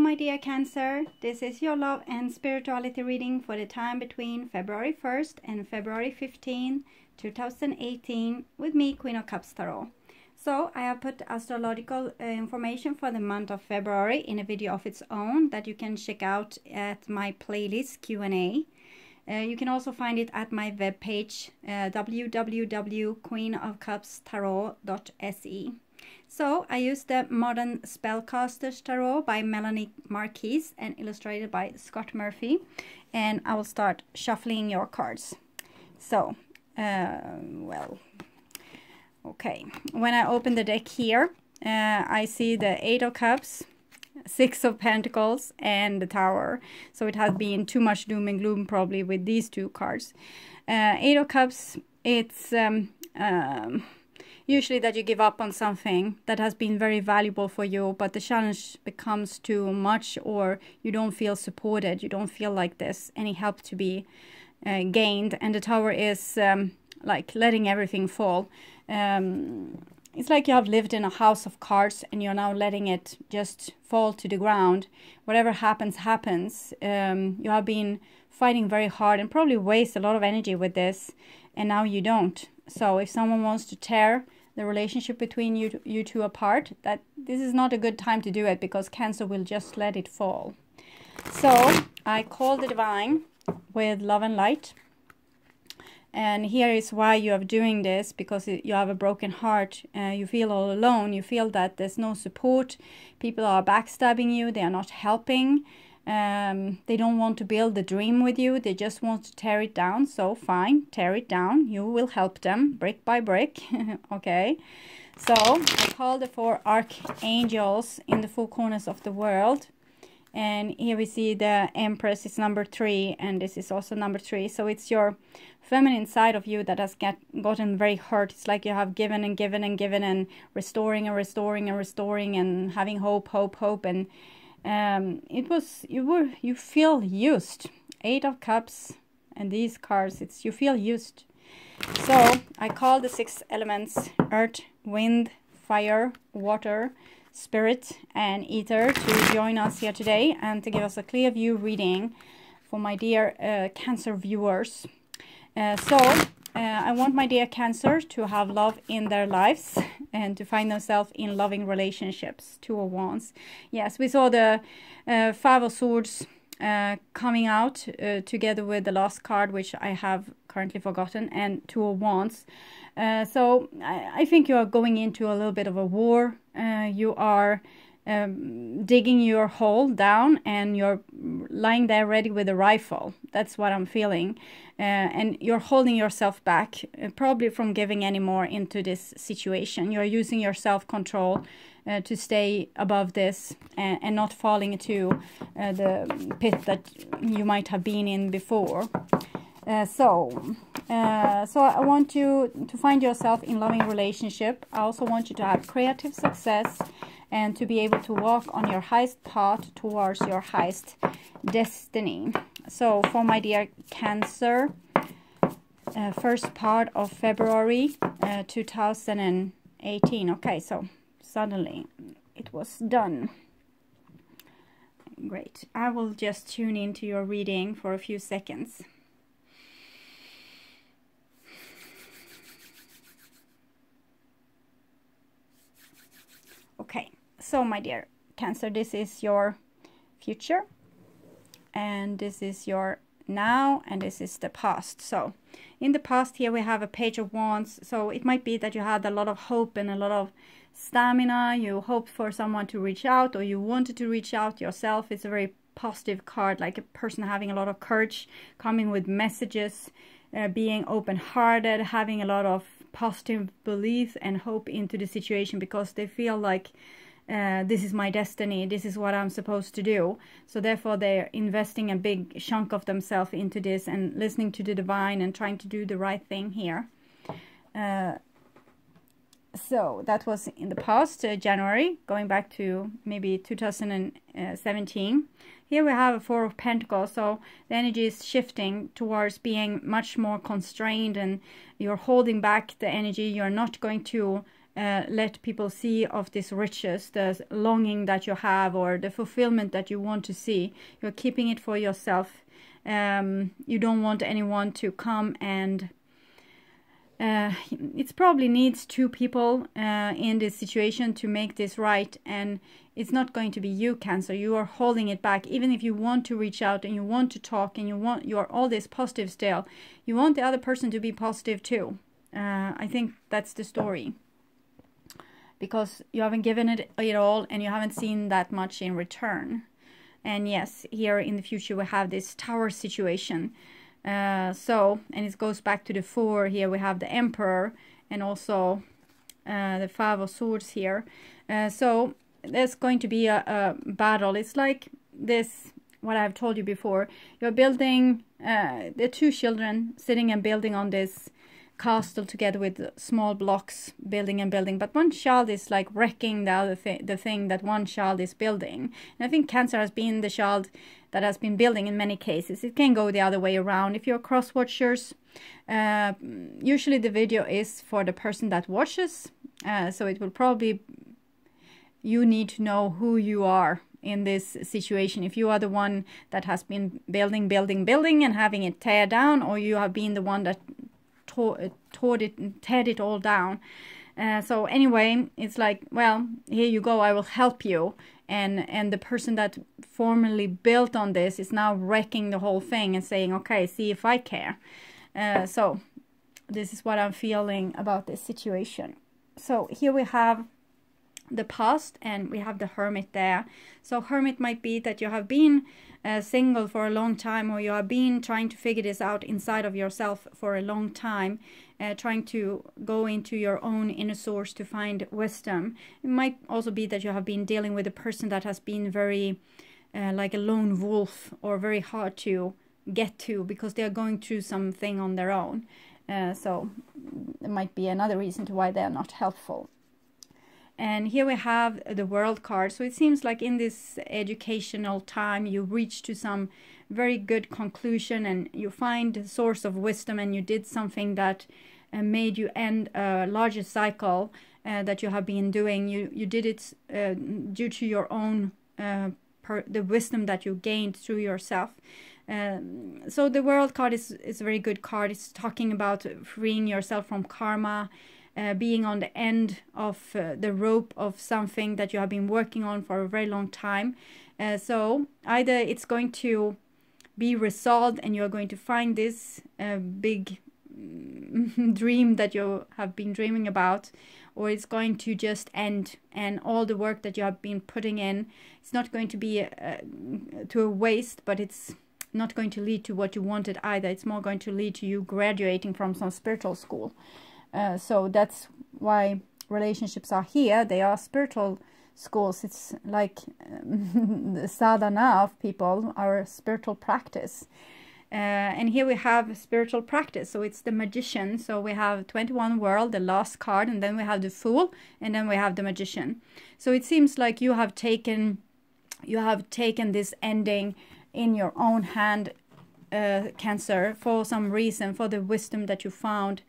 my dear Cancer, this is your love and spirituality reading for the time between February 1st and February 15, 2018 with me, Queen of Cups Tarot. So I have put astrological information for the month of February in a video of its own that you can check out at my playlist Q&A. You can also find it at my webpage www.queenofcupstarot.se. So I used the Modern Spellcasters Tarot by Melanie Marquise and illustrated by Scott Murphy. And I will start shuffling your cards. So, okay. When I open the deck here, I see the Eight of Cups, Six of Pentacles, and the Tower. So it has been too much doom and gloom probably with these two cards. Eight of Cups, it's usually that you give up on something that has been very valuable for you, but the challenge becomes too much, or you don't feel supported, you don't feel like there's any help to be gained. And the Tower is like letting everything fall. It's like you have lived in a house of cards and you're now letting it just fall to the ground. Whatever happens, happens. You have been fighting very hard and probably waste a lot of energy with this, and now you don't. So if someone wants to tear the relationship between you two apart, that this is not a good time to do it, because Cancer will just let it fall. So I call the Divine with love and light. And here is why you are doing this, because you have a broken heart. You feel all alone. You feel that there's no support. People are backstabbing you. They are not helping. They don't want to build the dream with you. They just want to tear it down. So fine, tear it down. You will help them brick by brick. Okay. So I call the four archangels in the four corners of the world. And here we see the Empress is number 3, and this is also number 3. So it's your feminine side of you that has gotten very hurt. It's like you have given and given and given and restoring and restoring and restoring and having hope. And you feel used. Eight of Cups and these cards, you feel used. So I call the 6 elements, earth, wind, fire, water, spirit and ether, to join us here today and to give us a clear view reading for my dear Cancer viewers. I want my dear Cancer to have love in their lives and to find themselves in loving relationships. Two of Wands. Yes, we saw the Five of Swords coming out together with the last card, which I have currently forgotten, and Two of Wands. So I think you are going into a little bit of a war. You are digging your hole down and you're lying there ready with a rifle. That's what I'm feeling. And you're holding yourself back, probably from giving any more into this situation. You're using your self-control to stay above this and not falling into the pit that you might have been in before. So I want you to find yourself in loving relationship. I also want you to have creative success and to be able to walk on your highest path towards your highest destiny. So for my dear Cancer, first part of February 2018. Okay, so suddenly it was done. Great. I will just tune into your reading for a few seconds. Okay, so my dear Cancer, this is your future, and this is your now, and this is the past. So in the past here we have a Page of Wands. So it might be that you had a lot of hope and a lot of stamina. You hoped for someone to reach out, or you wanted to reach out yourself. It's a very positive card, like a person having a lot of courage, coming with messages, being open-hearted, having a lot of positive belief and hope into the situation, because they feel like this is my destiny, this is what I'm supposed to do. So therefore they're investing a big chunk of themselves into this and listening to the divine and trying to do the right thing here. So that was in the past, January, going back to maybe 2017. Here we have a Four of Pentacles, so the energy is shifting towards being much more constrained, and you're holding back the energy. You're not going to let people see of this riches, the longing that you have, or the fulfillment that you want to see. You're keeping it for yourself. You don't want anyone to come and it probably needs two people in this situation to make this right, and it's not going to be you, Cancer. You are holding it back. Even if you want to reach out and you want to talk and you're all this positive still, you want the other person to be positive too. I think that's the story, because you haven't given it all and you haven't seen that much in return. And yes, here in the future we have this Tower situation. And it goes back to the 4. Here we have the Emperor and also the 5 of Swords here. So there's going to be a battle. It's like this, what I've told you before. You're building, the 2 children sitting and building on this castle together with small blocks, building and building, but one child is like wrecking the other the thing that one child is building. And I think Cancer has been the child that has been building in many cases. It can go the other way around. If you're cross watchers, usually the video is for the person that watches, so it will probably, you need to know who you are in this situation. If you are the one that has been building and having it tear down, or you have been the one that teared it all down. So anyway, it's like, well, here you go, I will help you. And the person that formerly built on this is now wrecking the whole thing and saying, okay, see if I care. So this is what I'm feeling about this situation. So here we have the past and we have the Hermit there. So Hermit might be that you have been single for a long time, or you have been trying to figure this out inside of yourself for a long time, trying to go into your own inner source to find wisdom. It might also be that you have been dealing with a person that has been very like a lone wolf, or very hard to get to because they are going through something on their own. So it might be another reason to why they are not helpful. And here we have the World card. So it seems like in this educational time you reach to some very good conclusion and you find a source of wisdom, and you did something that made you end a larger cycle that you have been doing. You did it due to your own the wisdom that you gained through yourself. So the World card is a very good card. It's talking about freeing yourself from karma, being on the end of the rope of something that you have been working on for a very long time. So either it's going to be resolved and you're going to find this big dream that you have been dreaming about, or it's going to just end, and all the work that you have been putting in, it's not going to be to a waste, but it's not going to lead to what you wanted either. It's more going to lead to you graduating from some spiritual school. So that's why relationships are here. They are spiritual schools. It's like the sadhana of people, our spiritual practice. And here we have spiritual practice. So it's the Magician. So we have 21 World, the last card, and then we have the Fool, and then we have the Magician. So it seems like you have taken this ending in your own hand, Cancer, for some reason, for the wisdom that you found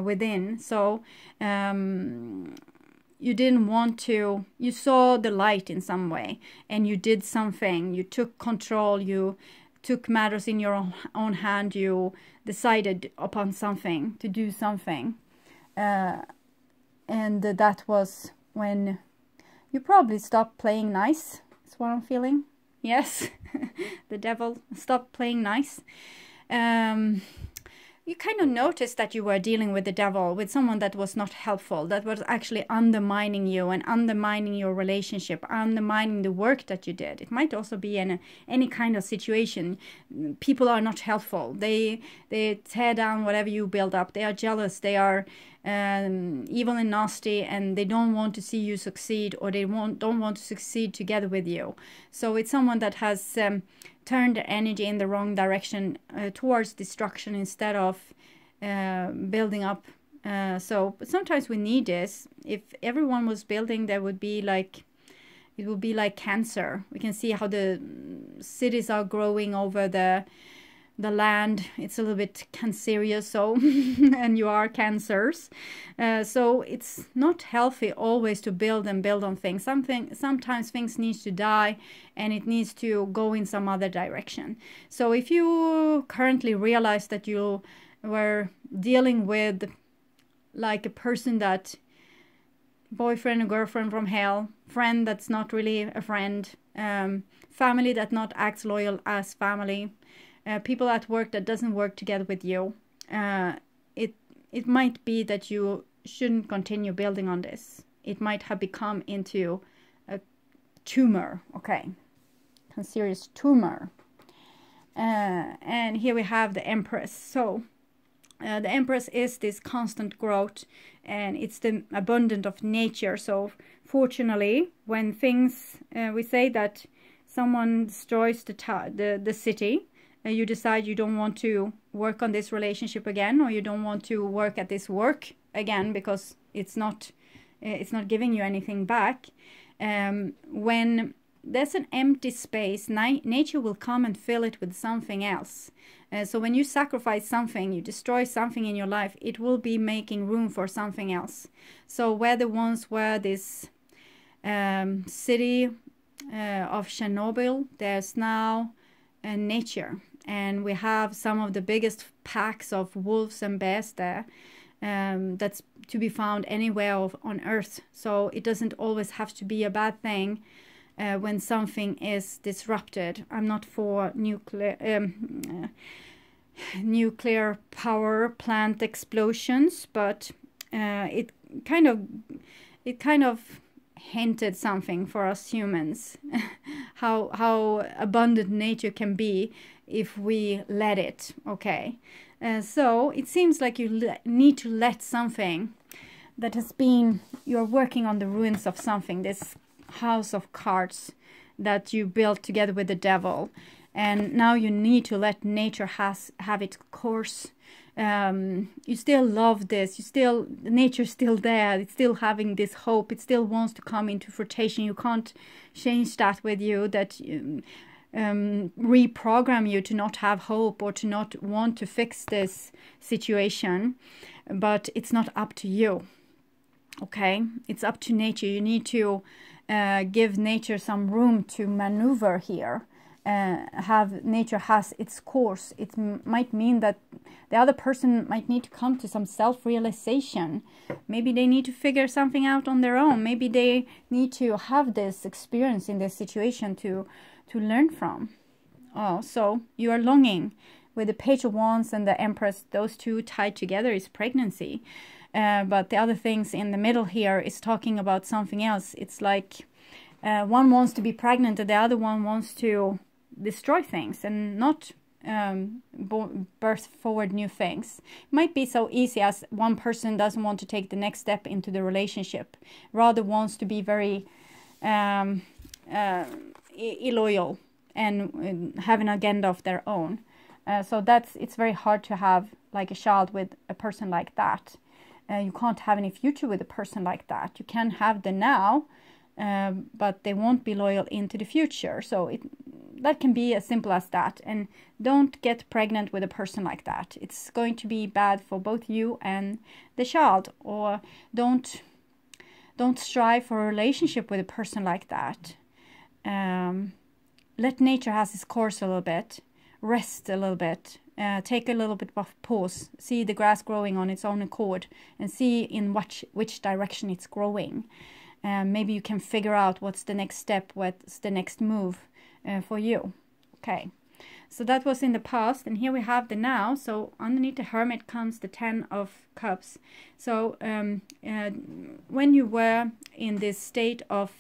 within. So you didn't want to, you saw the light in some way and you did something, you took control, you took matters in your own hand, you decided upon something, to do something, and that was when you probably stopped playing nice. That's what I'm feeling. Yes. The devil stopped playing nice. You kind of noticed that you were dealing with the devil, with someone that was not helpful, that was actually undermining you and undermining your relationship, undermining the work that you did. It might also be in any kind of situation. People are not helpful. They tear down whatever you build up. They are jealous. They are evil and nasty, and they don't want to see you succeed, or they don't want to succeed together with you. So it's someone that has turned the energy in the wrong direction, towards destruction instead of building up. But sometimes we need this. If everyone was building, there would be like, it would be like Cancer. We can see how the cities are growing over the the land. It's a little bit Cancerious, so and you are Cancers, so it's not healthy always to build and build on things. Sometimes things need to die and it needs to go in some other direction. So if you currently realize that you were dealing with like a person that boyfriend or girlfriend from hell, friend that's not really a friend, family that not acts loyal as family, people at work that doesn't work together with you, it might be that you shouldn't continue building on this. It might have become into a tumor. Okay, a serious tumor. And here we have the Empress. So the Empress is this constant growth, and it's the abundance of nature. So fortunately, when things, we say that someone destroys the city, you decide you don't want to work on this relationship again, or you don't want to work at this work again because it's not giving you anything back. When there's an empty space, nature will come and fill it with something else. So when you sacrifice something, you destroy something in your life, it will be making room for something else. So where there once were this city of Chernobyl, there's now nature. And we have some of the biggest packs of wolves and bears there. That's to be found anywhere on Earth. So it doesn't always have to be a bad thing when something is disrupted. I'm not for nuclear power plant explosions, but it kind of hinted something for us humans, how abundant nature can be if we let it. Okay, so it seems like you need to let something that has been, you're working on the ruins of something, this house of cards that you built together with the devil, and now you need to let nature have its course. You still love this, nature's still there, it's still having this hope, it still wants to come into fruition. You can't change that with you, that reprogram you to not have hope or to not want to fix this situation, but it's not up to you. Okay, it's up to nature. You need to give nature some room to maneuver here. Have nature has its course. It might mean that the other person might need to come to some self-realization. Maybe they need to figure something out on their own. Maybe they need to have this experience in this situation to learn from. Oh, so you are longing with the Page of Wands and the Empress. Those two tied together is pregnancy. But the other things in the middle here is talking about something else. It's like one wants to be pregnant and the other one wants to destroy things and not birth forward new things. It might be so easy as one person doesn't want to take the next step into the relationship, rather wants to be very illoyal and have an agenda of their own. So it's very hard to have like a child with a person like that. You can't have any future with a person like that. You can have the now, but they won't be loyal into the future. So that can be as simple as that. And don't get pregnant with a person like that. It's going to be bad for both you and the child. Or don't strive for a relationship with a person like that. Let nature have its course a little bit. Rest a little bit. Take a little bit of pause, see the grass growing on its own accord, and see in which direction it's growing. Maybe you can figure out what's the next step, what's the next move for you. Okay, so that was in the past, and here we have the now. So underneath the Hermit comes the 10 of Cups. So when you were in this state of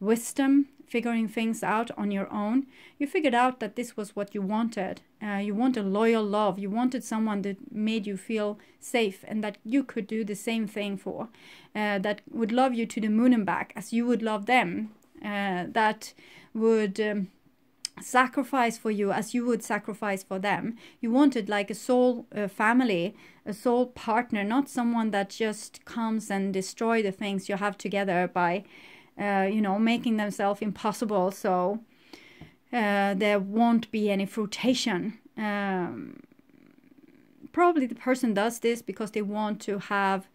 wisdom, figuring things out on your own, you figured out that this was what you wanted. You wanted loyal love. You wanted someone that made you feel safe and that you could do the same thing for. That would love you to the moon and back as you would love them. That would sacrifice for you as you would sacrifice for them. You wanted like a soul family, a soul partner, not someone that just comes and destroy the things you have together by making themselves impossible, so there won't be any fruition probably the person does this because they want to have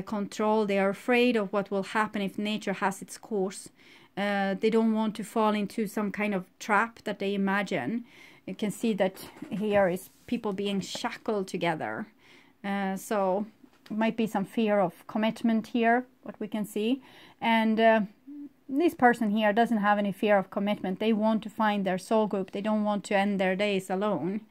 control. They are afraid of what will happen if nature has its course. They don't want to fall into some kind of trap that they imagine. You can see that here is people being shackled together. So it might be some fear of commitment here, what we can see. And this person here doesn't have any fear of commitment. They want to find their soul group. They don't want to end their days alone.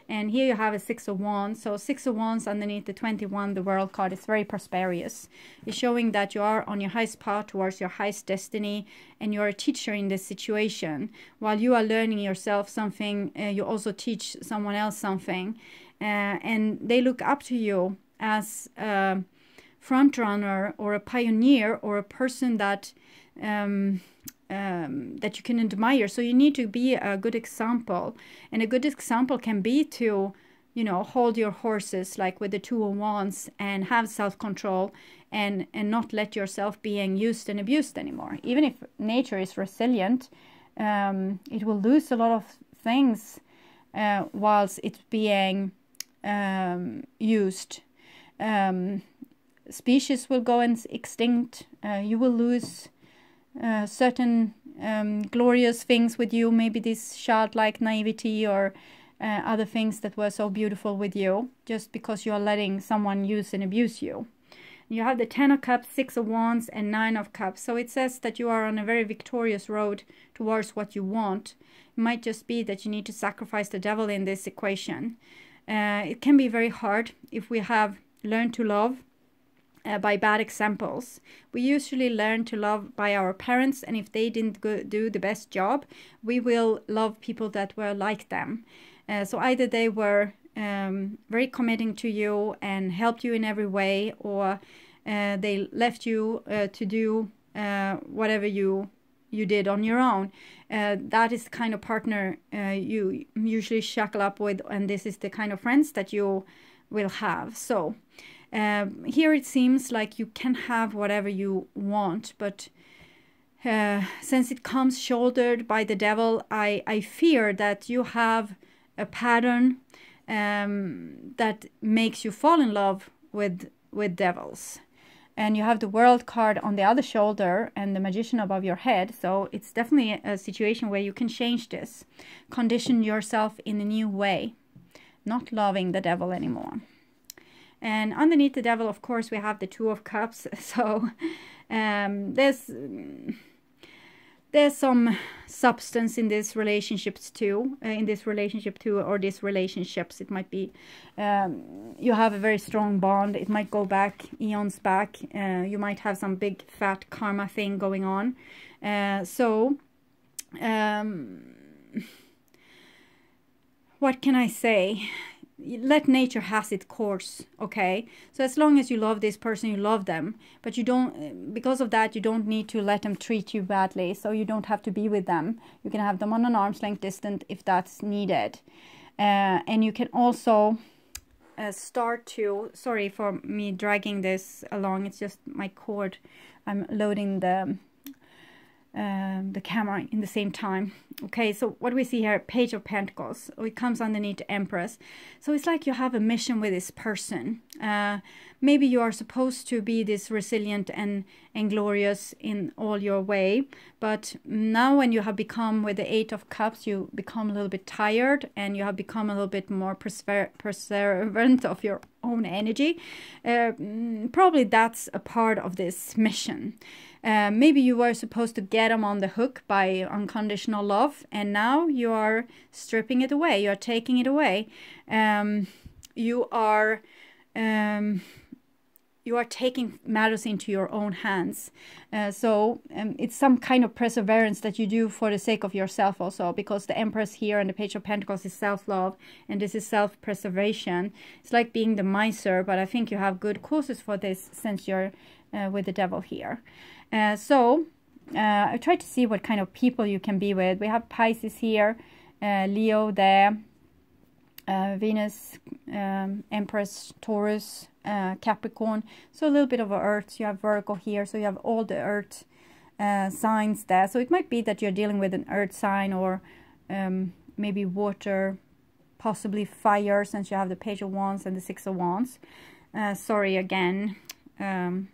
And here you have a 6 of Wands. So 6 of Wands underneath the 21, the World card, is very prosperous. It's showing that you are on your highest path towards your highest destiny, and you're a teacher in this situation. While you are learning yourself something, you also teach someone else something. And they look up to you as a front runner or a pioneer or a person that that you can admire. So you need to be a good example, and a good example can be to, you know, hold your horses like with the 2 of Wands and have self-control and not let yourself being used and abused anymore. Even if nature is resilient, it will lose a lot of things whilst it's being used. Species will go extinct. You will lose certain glorious things with you, maybe this childlike naivety or other things that were so beautiful with you, just because you are letting someone use and abuse you. You have the 10 of Cups, 6 of Wands, and 9 of Cups. So it says that you are on a very victorious road towards what you want. It might just be that you need to sacrifice the devil in this equation. It can be very hard if we have learned to love by bad examples. We usually learn to love by our parents, and if they didn't do the best job, we will love people that were like them. So either they were very committing to you and helped you in every way, or they left you to do whatever you did on your own. That is the kind of partner you usually shackle up with, and this is the kind of friends that you will have. So here it seems like you can have whatever you want, but since it comes shouldered by the devil, I fear that you have a pattern that makes you fall in love with devils. And you have the World card on the other shoulder and the Magician above your head. So it's definitely a situation where you can change this. Condition yourself in a new way. Not loving the devil anymore. And underneath the devil, of course, we have the 2 of Cups. So there's some substance in these relationships too. Or these relationships. It might be you have a very strong bond. It might go back eons back. You might have some big fat karma thing going on. What can I say? Let nature has its course, okay? So as long as you love this person, you love them, but you don't, because of that, you don't need to let them treat you badly, so you don't have to be with them. You can have them on an arm's length distance if that's needed. And you can also start to, sorry for me dragging this along, it's just my cord. I'm loading the camera in the same time. Okay, so what we see here, Page of Pentacles. It comes underneath Empress. So it's like you have a mission with this person. Maybe you are supposed to be this resilient and glorious in all your way, but now when you have become with the 8 of Cups, you become a little bit tired, and you have become a little bit more perseverant of your own energy. Probably that's a part of this mission. Maybe you were supposed to get them on the hook by unconditional love, and now you are stripping it away. You are taking it away. You are taking matters into your own hands. So it's some kind of perseverance that you do for the sake of yourself also, because the Empress here and the Page of Pentacles is self-love, and this is self-preservation. It's like being the miser, but I think you have good causes for this since you're with the devil here. I try to see what kind of people you can be with. We have Pisces here, Leo there, Venus, Empress, Taurus, Capricorn. So a little bit of Earth. You have Virgo here, so you have all the Earth signs there. So it might be that you're dealing with an Earth sign, or maybe water possibly fire, since you have the Page of Wands and the Six of Wands. Sorry again. I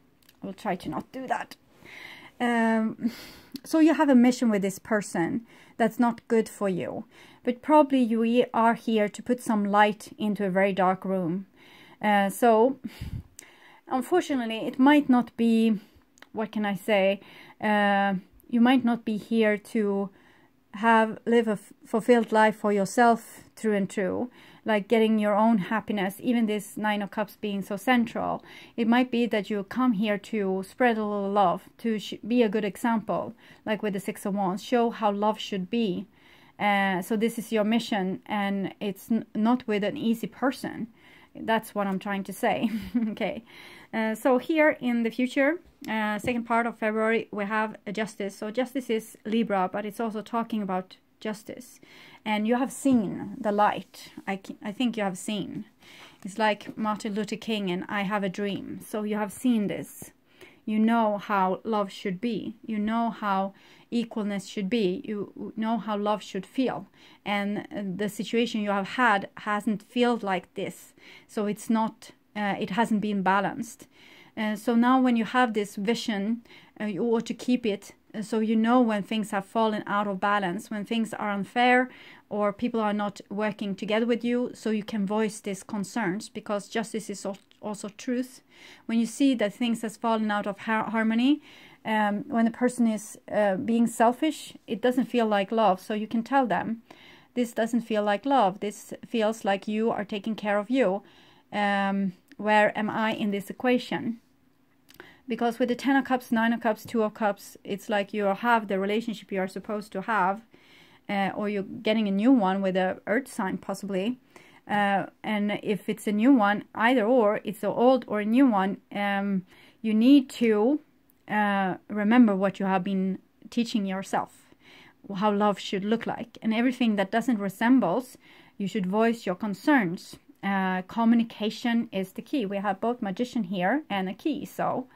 will try to not do that. So you have a mission with this person that's not good for you. But probably you are here to put some light into a very dark room. So, unfortunately, it might not be, what can I say, you might not be here to live a fulfilled life for yourself through and through, like getting your own happiness, even this Nine of Cups being so central. It might be that you come here to spread a little love, to be a good example, like with the Six of Wands, show how love should be. So this is your mission, and it's not with an easy person. That's what I'm trying to say. Okay. So here in the future, second part of February, we have a Justice. So Justice is Libra, but it's also talking about justice. And you have seen the light. I think you have seen. It's like Martin Luther King and I Have a Dream. So you have seen this. You know how love should be. You know how equalness should be. You know how love should feel. And the situation you have had hasn't felt like this. So it's not, it hasn't been balanced. So now when you have this vision, you ought to keep it. So you know when things have fallen out of balance, when things are unfair or people are not working together with you, so you can voice these concerns, because justice is also truth. When you see that things has fallen out of harmony, when a person is being selfish, it doesn't feel like love. So you can tell them, this doesn't feel like love. This feels like you are taking care of you. Where am I in this equation? Because with the Ten of Cups, Nine of Cups, Two of Cups, it's like you have the relationship you are supposed to have, or you're getting a new one with a earth sign possibly. And if it's a new one, either or, it's an old or a new one, you need to remember what you have been teaching yourself, how love should look like. And everything that doesn't resemble, you should voice your concerns. Communication is the key. We have both Magician here and a key, so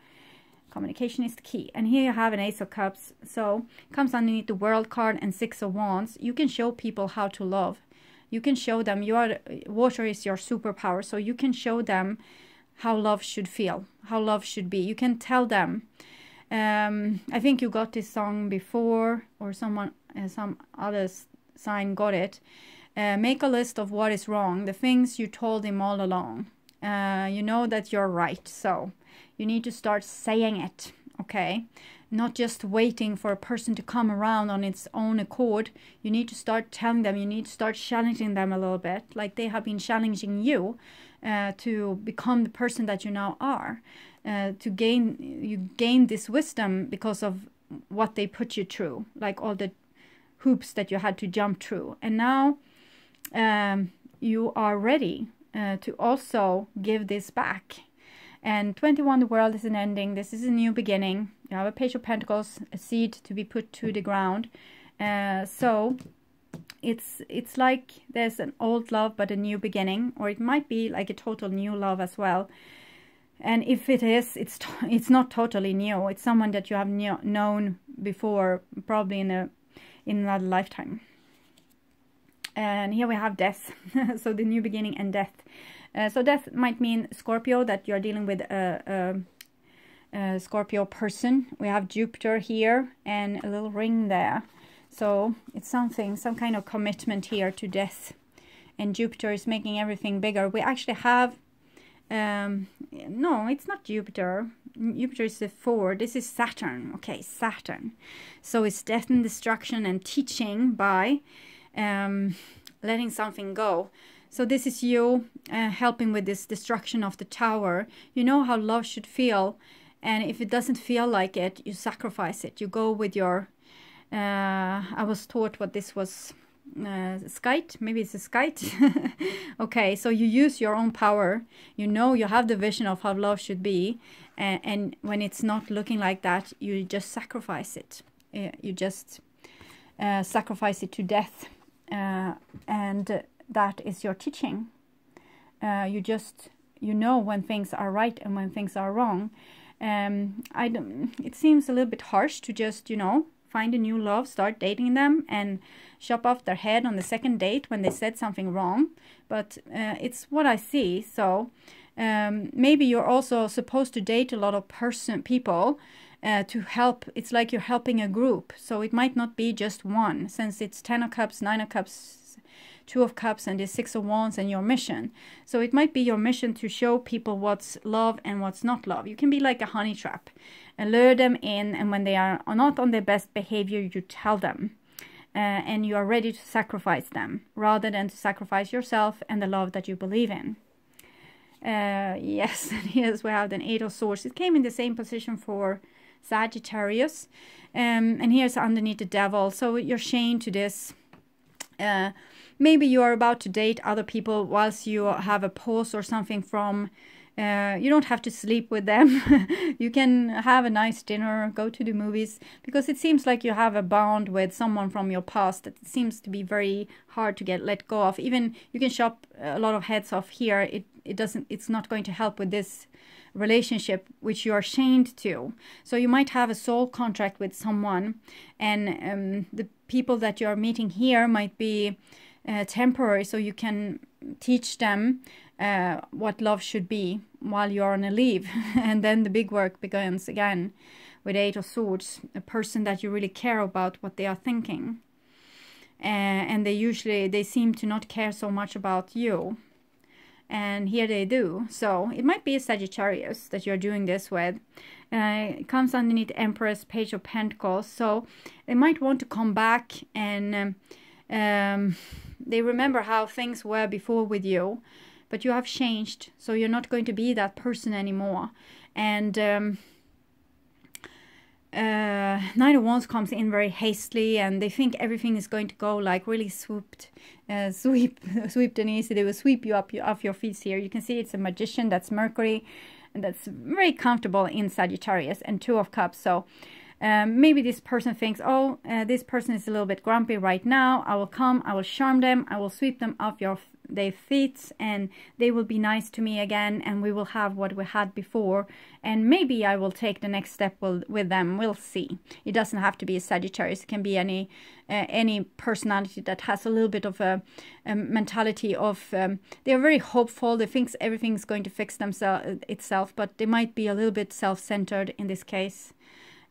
communication is the key. And here you have an Ace of Cups. So comes underneath the World card and Six of Wands. You can show people how to love. You can show them, water is your superpower. So you can show them how love should feel, how love should be. You can tell them. I think you got this song before, or some other sign got it. Make a list of what is wrong, the things you told him all along. You know that you're right, so you need to start saying it, okay? Not just waiting for a person to come around on its own accord. You need to start telling them, you need to start challenging them a little bit, like they have been challenging you to become the person that you now are. You gain this wisdom because of what they put you through, like all the hoops that you had to jump through. And now you are ready to also give this back. And 21, the world is an ending. This is a new beginning. You have a Page of Pentacles, a seed to be put to the ground. So it's like there's an old love but a new beginning, or it might be like a total new love as well. And if it is, it's not totally new. It's someone that you have known before, probably in another lifetime. And here we have death. So the new beginning and death. So death might mean Scorpio, that you're dealing with a Scorpio person. We have Jupiter here and a little ring there. So it's some kind of commitment here to death. And Jupiter is making everything bigger. We actually have, no, it's not Jupiter. Jupiter is the 4. This is Saturn. Okay, Saturn. So it's death and destruction and teaching by letting something go. So this is you helping with this destruction of the tower. You know how love should feel. And if it doesn't feel like it, you sacrifice it. You go with your... I was taught what this was. Skite? Maybe it's a skite. Okay, so you use your own power. You know you have the vision of how love should be. And when it's not looking like that, you just sacrifice it. You just sacrifice it to death. And that is your teaching. You know when things are right and when things are wrong. It seems a little bit harsh to just, find a new love, start dating them, and chop off their head on the second date when they said something wrong. But it's what I see. So maybe you're also supposed to date a lot of people to help. It's like you're helping a group. So it might not be just one, since it's 10 of Cups, 9 of Cups, 2 of Cups, and the 6 of Wands, and your mission. So it might be your mission to show people what's love and what's not love. You can be like a honey trap and lure them in, and when they are not on their best behavior, you tell them. And you are ready to sacrifice them, rather than to sacrifice yourself and the love that you believe in. Yes, and here's we have the 8 of Swords. It came in the same position for Sagittarius. And here's underneath the Devil. So you're chained to this. Maybe you are about to date other people whilst you have a pause or something from... you don't have to sleep with them. You can have a nice dinner, go to the movies, because it seems like you have a bond with someone from your past that seems to be very hard to let go of. Even you can chop a lot of heads off here. It's not going to help with this relationship which you are chained to. So you might have a soul contract with someone, and the people that you are meeting here might be temporary, so you can teach them what love should be while you're on a leave. And then the big work begins again with 8 of Swords, a person that you really care about what they are thinking, and they seem to not care so much about you, and here they do. So it might be a Sagittarius that you're doing this with. It comes underneath Empress, Page of Pentacles, so they might want to come back, and they remember how things were before with you, but you have changed, so you're not going to be that person anymore. And 9 of Wands comes in very hastily, and they think everything is going to go like really swept and easy. They will sweep you up off your feet here. You can see it's a Magician, that's Mercury, and that's very comfortable in Sagittarius, and 2 of Cups. So maybe this person thinks, oh, this person is a little bit grumpy right now. I will come, I will charm them, I will sweep them off their feet, and they will be nice to me again, and we will have what we had before, and maybe I will take the next step with them. We'll see. It doesn't have to be a Sagittarius. It can be any personality that has a little bit of a mentality of they're very hopeful. They think everything's going to fix itself, but they might be a little bit self-centered in this case.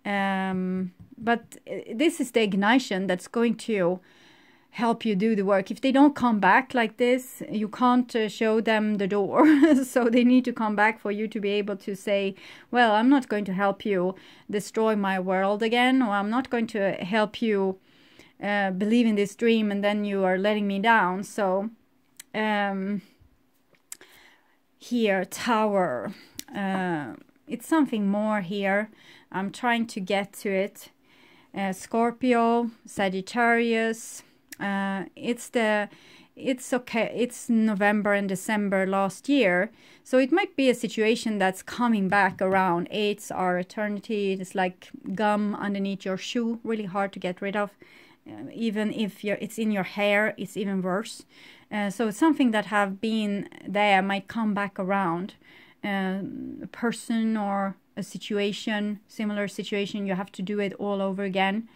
But this is the ignition that's going to help you do the work. If they don't come back like this, you can't show them the door. So they need to come back for you to be able to say, well, I'm not going to help you destroy my world again, or I'm not going to help you believe in this dream and then you are letting me down. So here, Tower, it's something more here. I'm trying to get to it. Scorpio, Sagittarius, it's okay. It's November and December last year, so it might be a situation that's coming back around. 8s are eternity. It's like gum underneath your shoe, really hard to get rid of. Even if it's in your hair, it's even worse. So something that have been there might come back around. A person or a situation, similar situation, you have to do it all over again.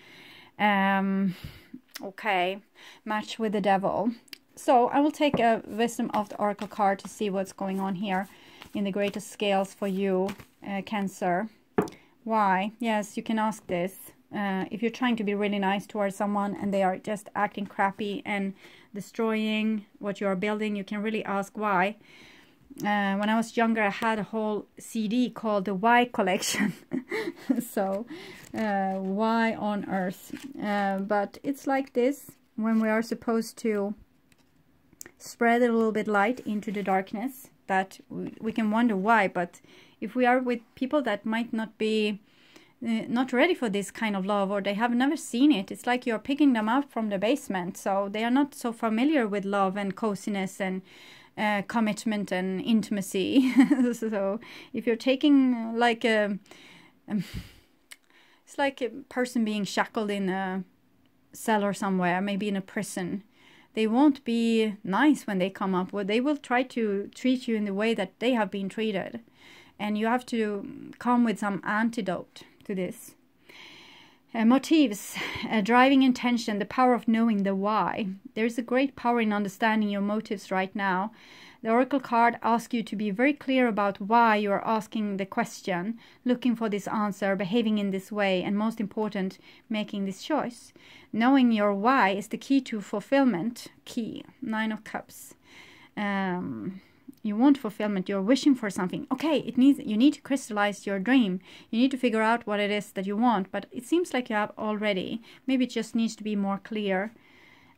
Okay, match with the Devil. So I will take a Wisdom of the Oracle card to see what's going on here in the greatest scales for you, Cancer. Why? Yes, you can ask this. If you're trying to be really nice towards someone and they are just acting crappy and destroying what you are building, you can really ask why. When I was younger, I had a whole CD called the Why Collection. So, why on earth? But it's like this, when we are supposed to spread a little bit light into the darkness, that we can wonder why. But if we are with people that might not be not ready for this kind of love, or they have never seen it, it's like you're picking them up from the basement. So they are not so familiar with love and coziness and commitment and intimacy. So if you're taking like it's like a person being shackled in a cell or somewhere, maybe in a prison. They won't be nice when they come up. Well, they will try to treat you in the way that they have been treated, and you have to come with some antidote to this. Motives, driving intention, the power of knowing the why. There's a great power in understanding your motives right now. The Oracle card asks you to be very clear about why you are asking the question, looking for this answer, behaving in this way, and most important, making this choice. Knowing your why is the key to fulfillment. Key, 9 of Cups. You want fulfillment, you're wishing for something. Okay, you need to crystallize your dream. You need to figure out what it is that you want, but it seems like you have already. Maybe it just needs to be more clear.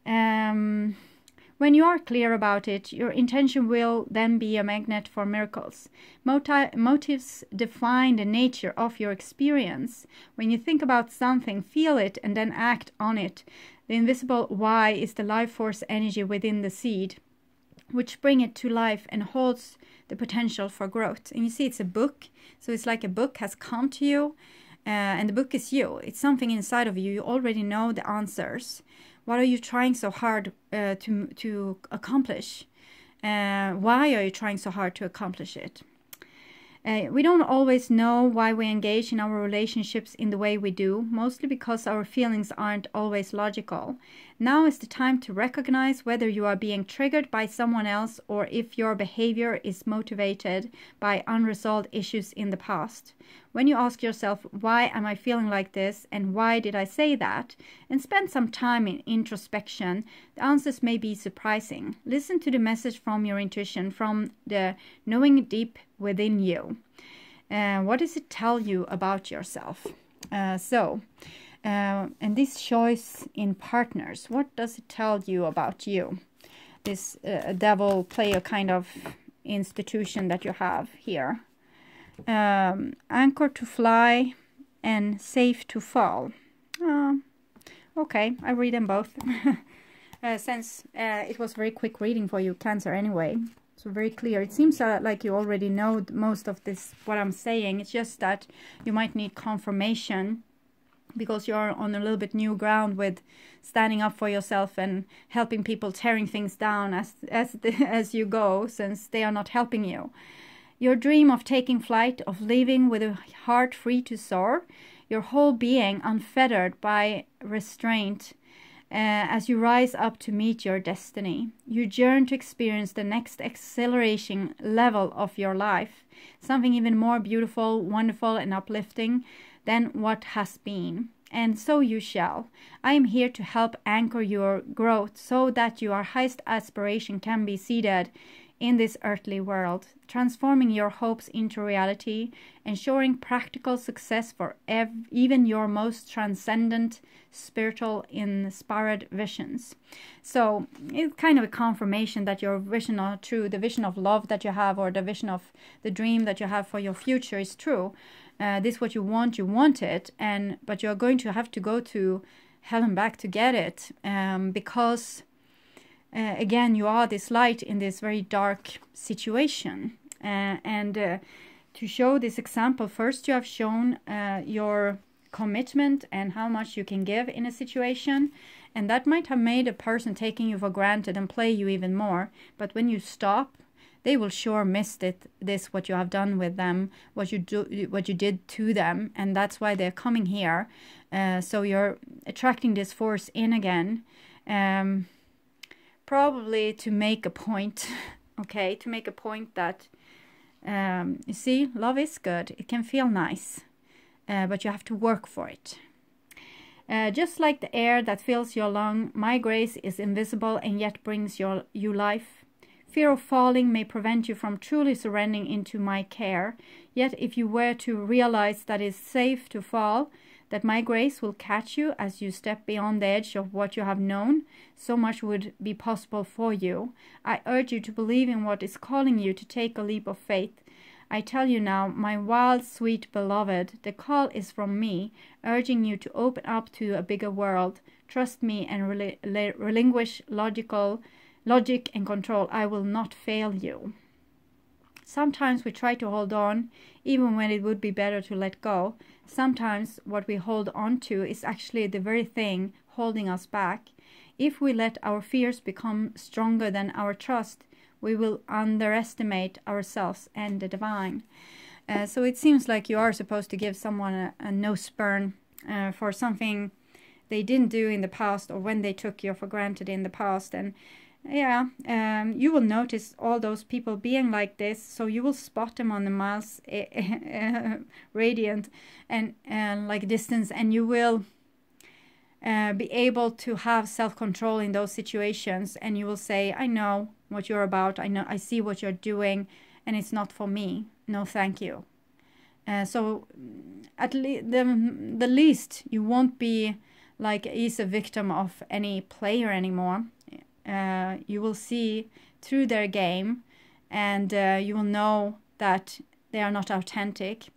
When you are clear about it, your intention will then be a magnet for miracles. Motives define the nature of your experience. When you think about something, feel it, and then act on it. The invisible why is the life force energy within the seed, which bring it to life and holds the potential for growth. And you see, it's a book. So it's like a book has come to you, and the book is you. It's something inside of you. You already know the answers. What are you trying so hard to accomplish? Why are you trying so hard to accomplish it? We don't always know why we engage in our relationships in the way we do, mostly because our feelings aren't always logical. Now is the time to recognize whether you are being triggered by someone else or if your behavior is motivated by unresolved issues in the past. When you ask yourself, why am I feeling like this and why did I say that, and spend some time in introspection, the answers may be surprising. Listen to the message from your intuition, from the knowing deep within you. What does it tell you about yourself? And this choice in partners, what does it tell you about you? This devil player kind of institution that you have here. Anchor to fly and safe to fall. Okay, I read them both. Since it was very quick reading for you, Cancer, anyway. So very clear. It seems like you already know most of this, what I'm saying. It's just that you might need confirmation because you're on a little bit new ground with standing up for yourself and helping people, tearing things down as you go, since they are not helping you. Your dream of taking flight, of living with a heart free to soar, your whole being unfettered by restraint, as you rise up to meet your destiny. You yearn to experience the next acceleration level of your life, something even more beautiful, wonderful, and uplifting than what has been. And so you shall. I am here to help anchor your growth so that your highest aspiration can be seated in this earthly world, transforming your hopes into reality, ensuring practical success for even your most transcendent, spiritual, inspired visions. So it's kind of a confirmation that your vision are true, the vision of love that you have, or the vision of the dream that you have for your future is true. This is what you want it, but you're going to have to go to hell and back to get it, because again, you are this light in this very dark situation. To show this example, first you have shown your commitment and how much you can give in a situation, and that might have made a person taking you for granted and play you even more. But when you stop, they will sure miss this what you have done with them, what you did to them, and that's why they're coming here. So you're attracting this force in again. Probably to make a point, okay, to make a point that, you see, love is good. It can feel nice, but you have to work for it. Just like the air that fills your lung, my grace is invisible and yet brings you life. Fear of falling may prevent you from truly surrendering into my care. Yet if you were to realize that it's safe to fall, that my grace will catch you as you step beyond the edge of what you have known, so much would be possible for you. I urge you to believe in what is calling you to take a leap of faith. I tell you now, my wild, sweet beloved, the call is from me, urging you to open up to a bigger world. Trust me and relinquish logic and control. I will not fail you. Sometimes we try to hold on, even when it would be better to let go. Sometimes what we hold on to is actually the very thing holding us back. If we let our fears become stronger than our trust, we will underestimate ourselves and the divine. So it seems like you are supposed to give someone a no-spurn for something they didn't do in the past, or when they took you for granted in the past. And yeah, you will notice all those people being like this, so you will spot them on the miles radiant and like distance, and you will be able to have self-control in those situations, and you will say, I know what you're about, I see what you're doing, and it's not for me. No, thank you. So at the least, you won't be like is a victim of any player anymore. You will see through their game, and you will know that they are not authentic.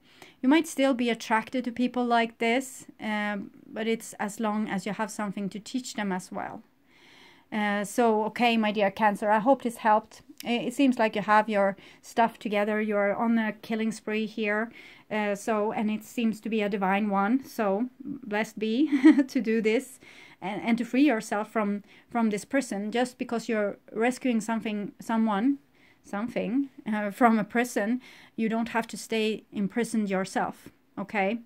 You might still be attracted to people like this, but it's as long as you have something to teach them as well. So, okay, my dear Cancer, I hope this helped. It seems like you have your stuff together. You're on a killing spree here. And it seems to be a divine one. So, blessed be to do this and to free yourself from this prison. Just because you're rescuing something from a prison, you don't have to stay imprisoned yourself, okay?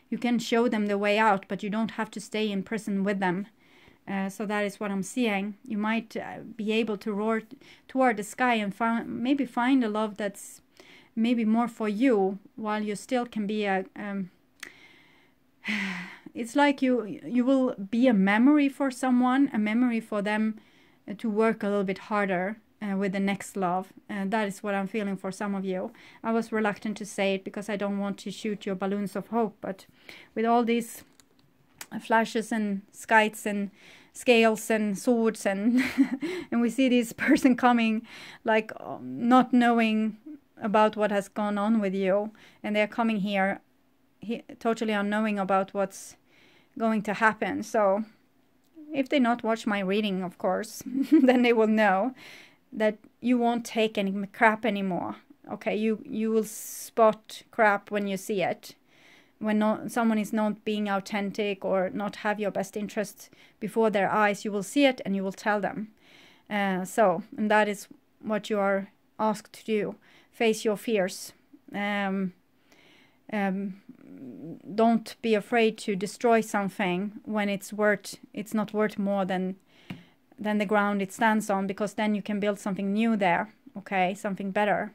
You can show them the way out, but you don't have to stay in prison with them. So that is what I'm seeing. You might be able to roar toward the sky and maybe find a love that's maybe more for you, while you still can be a... it's like you will be a memory for someone, a memory for them to work a little bit harder with the next love. And that is what I'm feeling for some of you. I was reluctant to say it because I don't want to shoot your balloons of hope, but with all these flashes and skites and scales and swords and and we see this person coming like not knowing about what has gone on with you, and they're coming here totally unknowing about what's going to happen. So if they not watch my reading, of course, then they will know that you won't take any crap anymore. Okay, you will spot crap when you see it. When someone is not being authentic or not have your best interest before their eyes, you will see it and you will tell them. And that is what you are asked to do. Face your fears. Don't be afraid to destroy something when it's not worth more than the ground it stands on, because then you can build something new there. Okay, something better.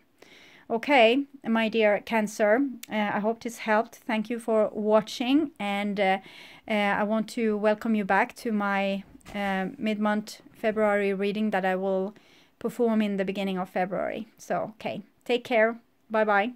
Okay, my dear Cancer, I hope this helped. Thank you for watching, and I want to welcome you back to my mid-month February reading that I will perform in the beginning of February. So, okay, take care. Bye-bye.